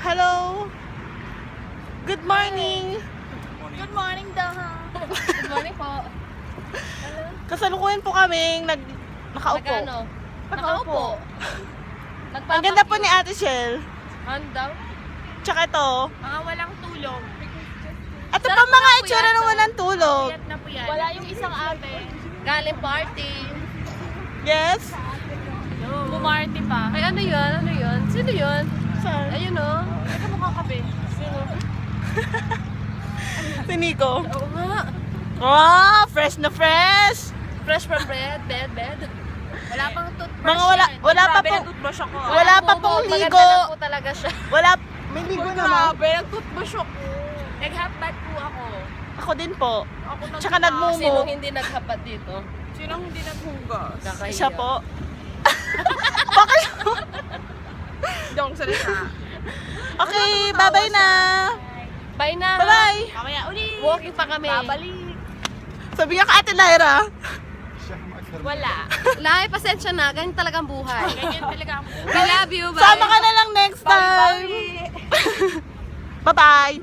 Hello. Good morning. Good morning daw. Good morning po. Hello. Kasalukuyan po kaming nakaupo. Nagano? Nakaupo. Ang ganda po ni Ate Shell. Handaw? Tsaka ito. Mga walang tulog. Ito Sarap pa mga na po itsura yan, ng no? walang tulog. Puyat na po yan. Wala yung isang ate. Galing party. Yes? Bumarty pa. Ay, ano yun? Ano yun? Sino yun? Saan? Ayun o. Ito mukha kape. Sino? Si Nico. Oo nga. Wow, fresh na fresh. Fresh from bed. Wala pang toothbrush Mga wala pa Grabe, po. nag-toothbrush ako. Wala pa pong ligo. Maganda lang po talaga siya. Wala, may ligo naman. nag-toothbrush ako. Nag-half bath po ako. Ako din po. Ako Tsaka nagmumo. Sinong hindi naghapat dito? Sinong hindi naghugas? Kakahiya. Siya po. Bakit? Hindi akong salita. Okay, bye-bye na. Bye na. Bye-bye. Mamaya ulit. Walking pa kami. Babalik. Sabi nga ka Ate Lyra. Wala. Lai, pasensya na. Ganyan talagang buhay. Ganyan talaga ang We love you. Bye. Sama ka na lang next time. Bye-bye.